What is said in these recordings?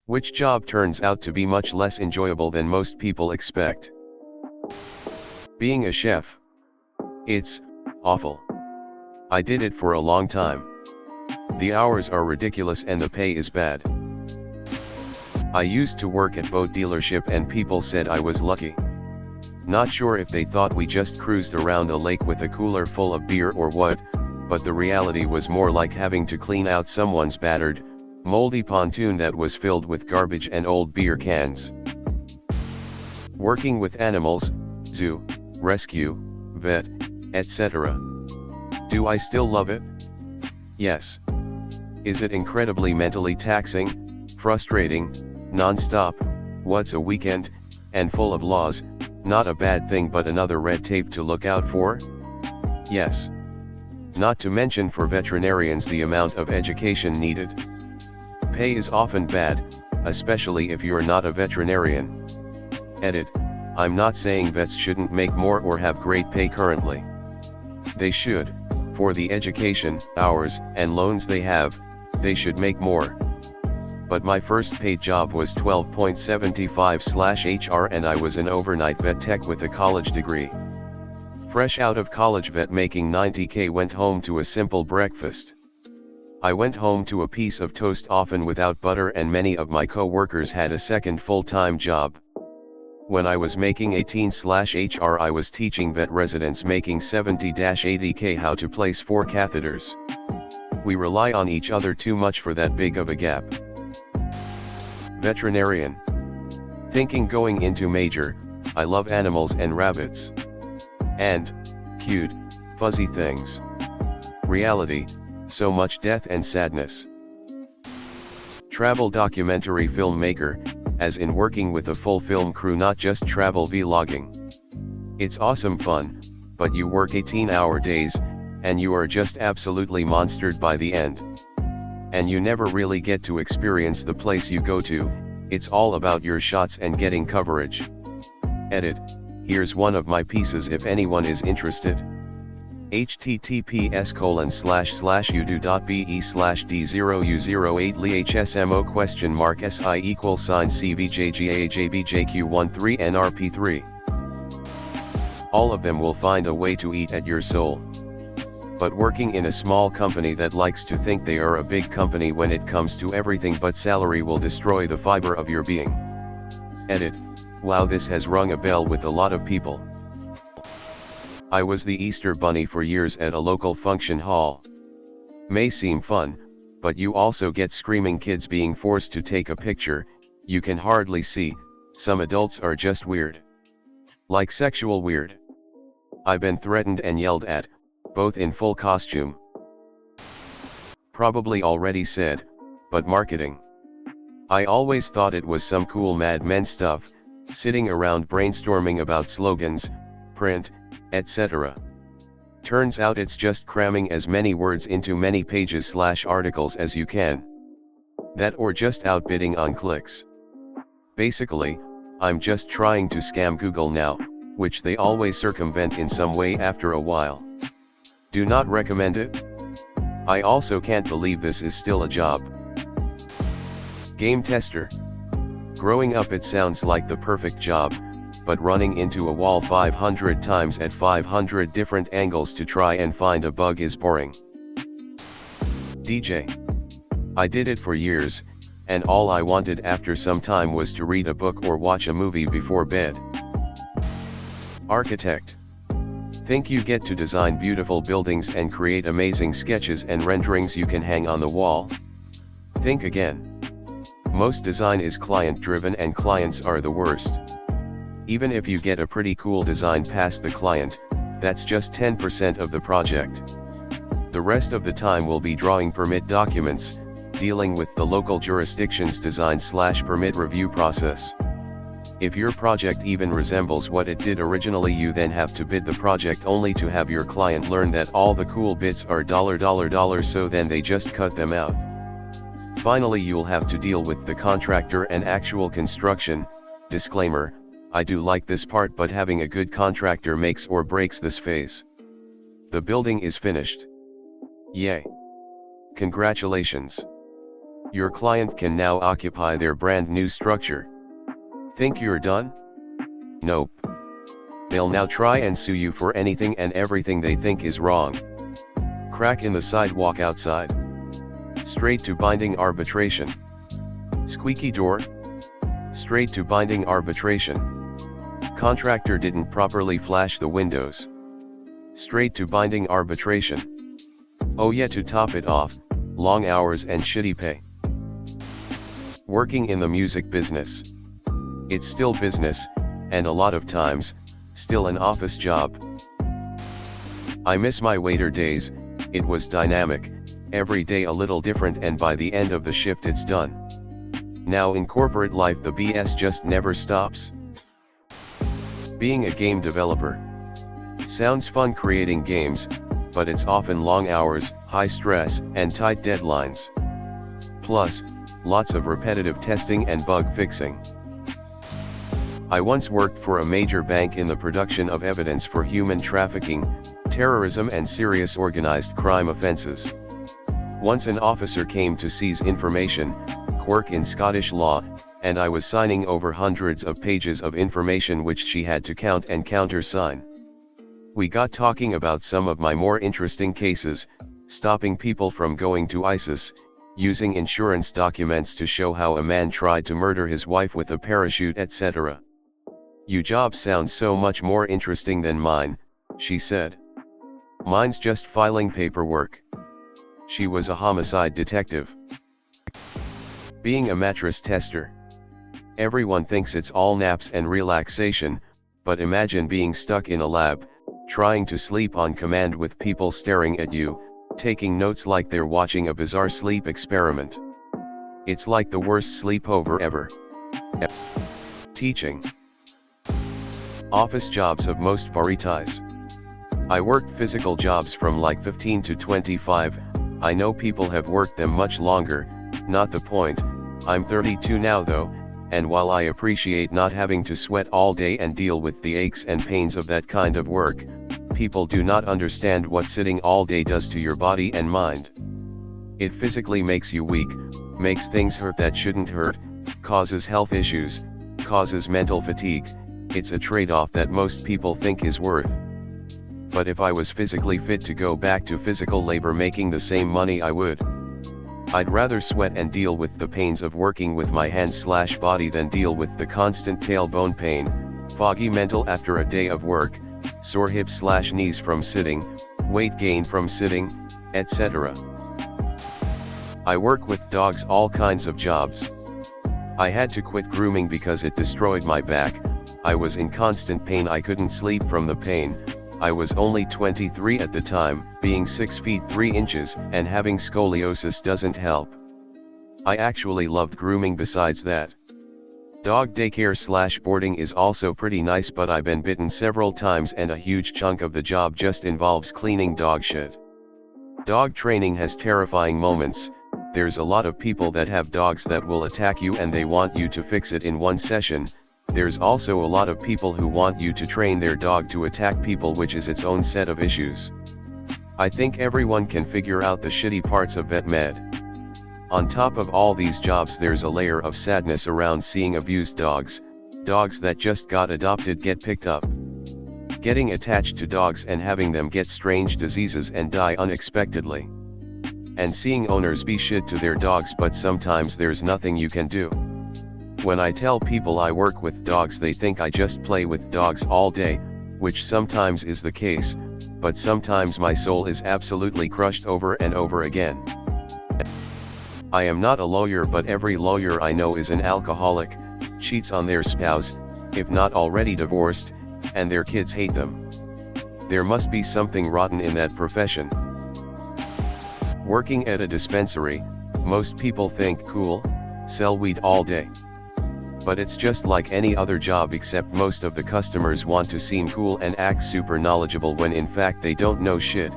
Which job turns out to be much less enjoyable than most people expect? Being a chef. It's awful. I did it for a long time. The hours are ridiculous and the pay is bad. I used to work at boat dealership and people said I was lucky. Not sure if they thought we just cruised around a lake with a cooler full of beer or what, but the reality was more like having to clean out someone's battered, moldy pontoon that was filled with garbage and old beer cans. Working with animals, zoo, rescue, vet, etc. Do I still love it? Yes. Is it incredibly mentally taxing, frustrating, non-stop, what's a weekend, and full of laws? Not a bad thing, but another red tape to look out for? Yes. Not to mention for veterinarians the amount of education needed. Pay is often bad, especially if you're not a veterinarian. Edit. I'm not saying vets shouldn't make more or have great pay currently. They should, for the education, hours, and loans they have, they should make more. But my first paid job was $12.75/HR and I was an overnight vet tech with a college degree. Fresh out of college vet making $90K went home to a simple breakfast. I went home to a piece of toast often without butter, and many of my co-workers had a second full-time job. When I was making $18/HR I was teaching vet residents making $70-80K how to place 4 catheters. We rely on each other too much for that big of a gap. Veterinarian. Thinking going into major, I love animals and rabbits. And cute, fuzzy things. Reality, so much death and sadness. Travel documentary filmmaker, as in working with a full film crew, not just travel vlogging. It's awesome fun, but you work 18-hour days, and you are just absolutely monstered by the end. And you never really get to experience the place you go to, it's all about your shots and getting coverage. Edit. Here's one of my pieces if anyone is interested. https://udo.be/d0u08li HSMO?SI=CVJGAJBJQ13NRP3. All of them will find a way to eat at your soul. But working in a small company that likes to think they are a big company when it comes to everything but salary will destroy the fiber of your being. Edit. Wow, this has rung a bell with a lot of people. I was the Easter Bunny for years at a local function hall. May seem fun, but you also get screaming kids being forced to take a picture. You can hardly see, some adults are just weird. Like sexual weird. I've been threatened and yelled at, both in full costume. Probably already said, but marketing. I always thought it was some cool Mad Men stuff, sitting around brainstorming about slogans, print, etc. Turns out it's just cramming as many words into many pages/articles as you can. That or just outbidding on clicks. Basically, I'm just trying to scam Google now, which they always circumvent in some way after a while. Do not recommend it. I also can't believe this is still a job. Game tester. Growing up it sounds like the perfect job, but running into a wall 500 times at 500 different angles to try and find a bug is boring. DJ. I did it for years, and all I wanted after some time was to read a book or watch a movie before bed. Architect. Think you get to design beautiful buildings and create amazing sketches and renderings you can hang on the wall? Think again. Most design is client-driven and clients are the worst. Even if you get a pretty cool design past the client, that's just 10% of the project. The rest of the time will be drawing permit documents, dealing with the local jurisdiction's design/permit review process. If your project even resembles what it did originally, you then have to bid the project only to have your client learn that all the cool bits are $, so then they just cut them out. Finally, you'll have to deal with the contractor and actual construction. Disclaimer, I do like this part, but having a good contractor makes or breaks this phase. The building is finished. Yay! Congratulations! Your client can now occupy their brand new structure. Think you're done? Nope. They'll now try and sue you for anything and everything they think is wrong. Crack in the sidewalk outside. Straight to binding arbitration. Squeaky door. Straight to binding arbitration. Contractor didn't properly flash the windows. Straight to binding arbitration. Oh yeah, to top it off, long hours and shitty pay. Working in the music business. It's still business, and a lot of times, still an office job. I miss my waiter days. It was dynamic, every day a little different, and by the end of the shift it's done. Now in corporate life the BS just never stops. Being a game developer. Sounds fun creating games, but it's often long hours, high stress, and tight deadlines. Plus, lots of repetitive testing and bug fixing. I once worked for a major bank in the production of evidence for human trafficking, terrorism and serious organized crime offenses. Once an officer came to seize information, quirk in Scottish law, and I was signing over hundreds of pages of information which she had to count and countersign. We got talking about some of my more interesting cases, stopping people from going to ISIS, using insurance documents to show how a man tried to murder his wife with a parachute, etc. "Your job sounds so much more interesting than mine," she said. "Mine's just filing paperwork." She was a homicide detective. Being a mattress tester. Everyone thinks it's all naps and relaxation, but imagine being stuck in a lab, trying to sleep on command with people staring at you, taking notes like they're watching a bizarre sleep experiment. It's like the worst sleepover ever. Teaching. Office jobs of most varieties. I worked physical jobs from like 15 to 25, I know people have worked them much longer, not the point. I'm 32 now though, and while I appreciate not having to sweat all day and deal with the aches and pains of that kind of work, people do not understand what sitting all day does to your body and mind. It physically makes you weak, makes things hurt that shouldn't hurt, causes health issues, causes mental fatigue. It's a trade-off that most people think is worth. But if I was physically fit to go back to physical labor making the same money, I would. I'd rather sweat and deal with the pains of working with my hands/body than deal with the constant tailbone pain, foggy mental after a day of work, sore hips/knees from sitting, weight gain from sitting, etc. I work with dogs, all kinds of jobs. I had to quit grooming because it destroyed my back. I was in constant pain, I couldn't sleep from the pain. I was only 23 at the time, being 6 feet 3 inches, and having scoliosis doesn't help. I actually loved grooming besides that. Dog daycare/boarding is also pretty nice, but I've been bitten several times and a huge chunk of the job just involves cleaning dog shit. Dog training has terrifying moments. There's a lot of people that have dogs that will attack you and they want you to fix it in one session. There's also a lot of people who want you to train their dog to attack people, which is its own set of issues. I think everyone can figure out the shitty parts of vet med. On top of all these jobs, there's a layer of sadness around seeing abused dogs, dogs that just got adopted get picked up. Getting attached to dogs and having them get strange diseases and die unexpectedly. And seeing owners be shit to their dogs, but sometimes there's nothing you can do. When I tell people I work with dogs, they think I just play with dogs all day, which sometimes is the case, but sometimes my soul is absolutely crushed over and over again. I am not a lawyer, but every lawyer I know is an alcoholic, cheats on their spouse, if not already divorced, and their kids hate them. There must be something rotten in that profession. Working at a dispensary, most people think cool, sell weed all day. But it's just like any other job, except most of the customers want to seem cool and act super knowledgeable when in fact they don't know shit.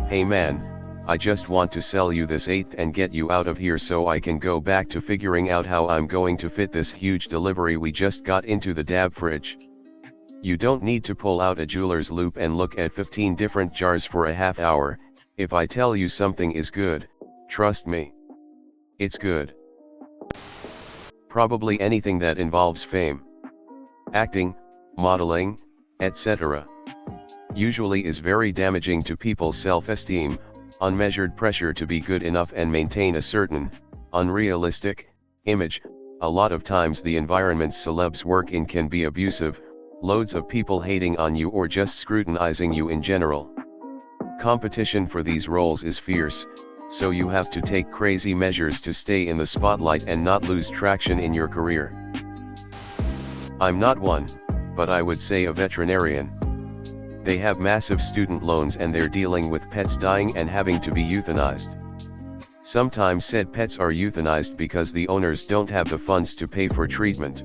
Hey man, I just want to sell you this eighth and get you out of here so I can go back to figuring out how I'm going to fit this huge delivery we just got into the dab fridge. You don't need to pull out a jeweler's loupe and look at 15 different jars for a half hour. If I tell you something is good, trust me. It's good. Probably anything that involves fame. Acting, modeling, etc. Usually is very damaging to people's self-esteem. Unmeasured pressure to be good enough and maintain a certain, unrealistic, image. A lot of times the environments celebs work in can be abusive, loads of people hating on you or just scrutinizing you in general. Competition for these roles is fierce, so you have to take crazy measures to stay in the spotlight and not lose traction in your career. I'm not one, but I would say a veterinarian. They have massive student loans and they're dealing with pets dying and having to be euthanized. Sometimes said pets are euthanized because the owners don't have the funds to pay for treatment.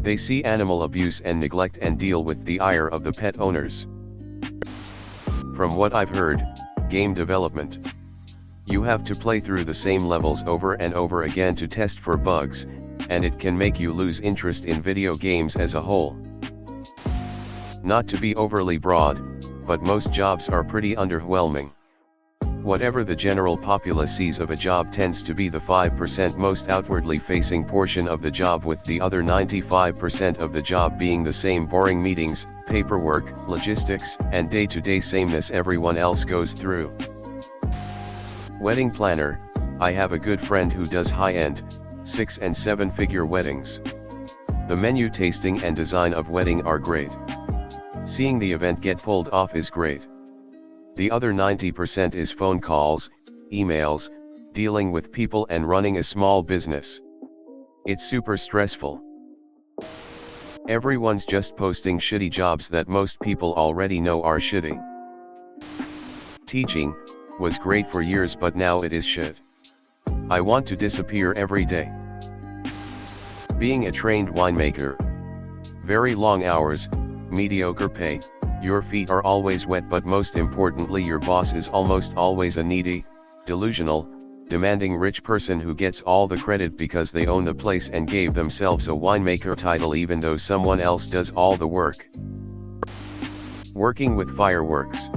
They see animal abuse and neglect and deal with the ire of the pet owners. From what I've heard, game development. You have to play through the same levels over and over again to test for bugs, and it can make you lose interest in video games as a whole. Not to be overly broad, but most jobs are pretty underwhelming. Whatever the general populace sees of a job tends to be the 5% most outwardly facing portion of the job, with the other 95% of the job being the same boring meetings, paperwork, logistics, and day-to-day sameness everyone else goes through. Wedding planner. I have a good friend who does high-end, 6- and 7-figure weddings. The menu, tasting and design of wedding are great. Seeing the event get pulled off is great. The other 90% is phone calls, emails, dealing with people and running a small business. It's super stressful. Everyone's just posting shitty jobs that most people already know are shitty. Teaching was great for years, but now it is shit. I want to disappear every day. Being a trained winemaker. Very long hours, mediocre pay, your feet are always wet, but most importantly your boss is almost always a needy, delusional, demanding rich person who gets all the credit because they own the place and gave themselves a winemaker title even though someone else does all the work. Working with fireworks.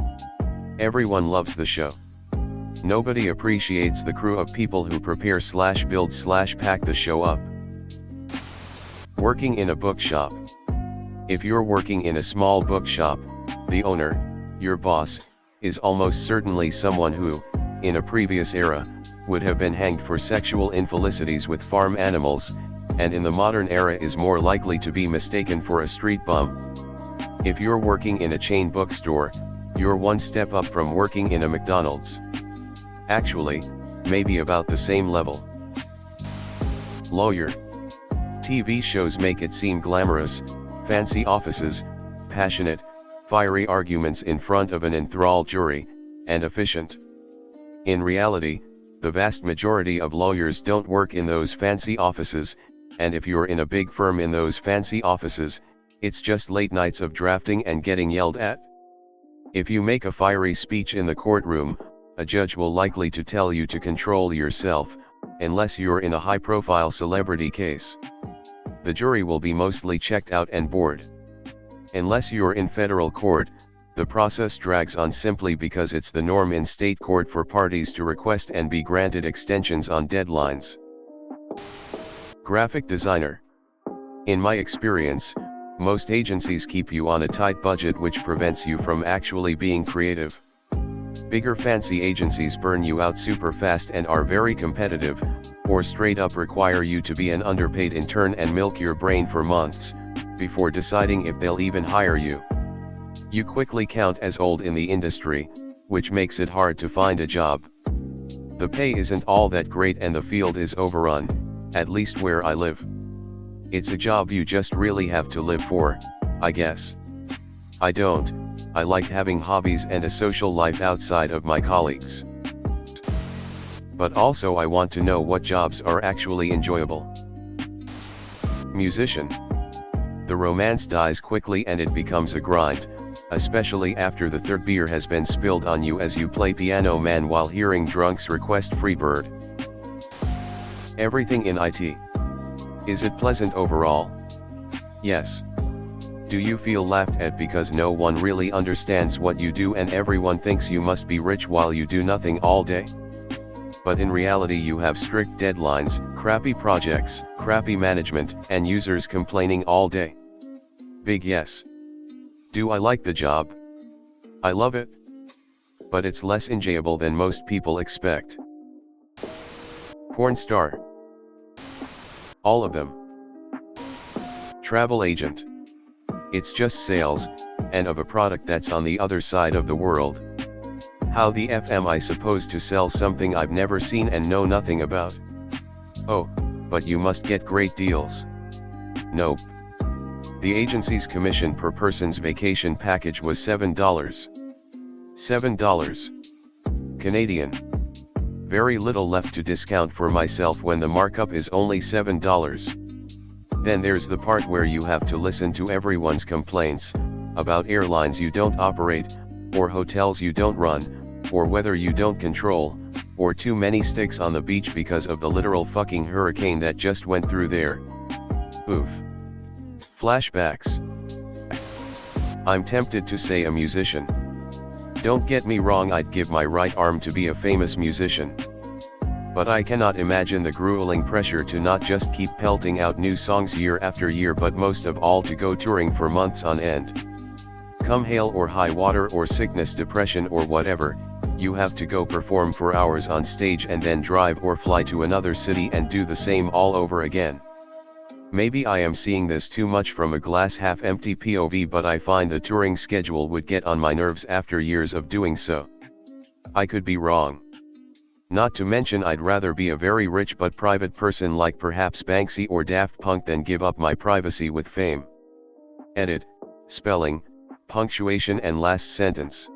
Everyone loves the show. Nobody appreciates the crew of people who prepare / build / pack the show up. Working in a bookshop. If you're working in a small bookshop, the owner, your boss, is almost certainly someone who, in a previous era, would have been hanged for sexual infelicities with farm animals, and in the modern era is more likely to be mistaken for a street bum. If you're working in a chain bookstore, you're one step up from working in a McDonald's. Actually, maybe about the same level. Lawyer. TV shows make it seem glamorous, fancy offices, passionate, fiery arguments in front of an enthralled jury, and efficient. In reality, the vast majority of lawyers don't work in those fancy offices, and if you're in a big firm in those fancy offices, it's just late nights of drafting and getting yelled at. If you make a fiery speech in the courtroom, a judge will likely to tell you to control yourself, unless you're in a high-profile celebrity case. The jury will be mostly checked out and bored. Unless you're in federal court, the process drags on simply because it's the norm in state court for parties to request and be granted extensions on deadlines. Graphic designer. In my experience, most agencies keep you on a tight budget, which prevents you from actually being creative. Bigger fancy agencies burn you out super fast and are very competitive, or straight up require you to be an underpaid intern and milk your brain for months, before deciding if they'll even hire you. You quickly count as old in the industry, which makes it hard to find a job. The pay isn't all that great and the field is overrun, at least where I live. It's a job you just really have to live for, I guess. I don't. I like having hobbies and a social life outside of my colleagues. But also I want to know what jobs are actually enjoyable. Musician. The romance dies quickly and it becomes a grind, especially after the third beer has been spilled on you as you play Piano Man while hearing drunks request Freebird. Everything in IT. Is it pleasant overall? Yes. Do you feel laughed at because no one really understands what you do and everyone thinks you must be rich while you do nothing all day? but in reality you have strict deadlines, crappy projects, crappy management, and users complaining all day. Big yes. Do I like the job? I love it. But it's less enjoyable than most people expect. Porn star. All of them. Travel agent. It's just sales, and of a product that's on the other side of the world. How the F am I supposed to sell something I've never seen and know nothing about? Oh, but you must get great deals. Nope. The agency's commission per person's vacation package was $7. $7 Canadian. Very little left to discount for myself when the markup is only $7. Then there's the part where you have to listen to everyone's complaints, about airlines you don't operate, or hotels you don't run, or weather you don't control, or too many sticks on the beach because of the literal fucking hurricane that just went through there. Oof. Flashbacks. I'm tempted to say a musician. Don't get me wrong, I'd give my right arm to be a famous musician. But I cannot imagine the grueling pressure to not just keep pelting out new songs year after year, but most of all to go touring for months on end. Come hail or high water or sickness, depression or whatever, you have to go perform for hours on stage and then drive or fly to another city and do the same all over again. Maybe I am seeing this too much from a glass half empty POV, but I find the touring schedule would get on my nerves after years of doing so. I could be wrong. Not to mention I'd rather be a very rich but private person like perhaps Banksy or Daft Punk than give up my privacy with fame. Edit, spelling, punctuation and last sentence.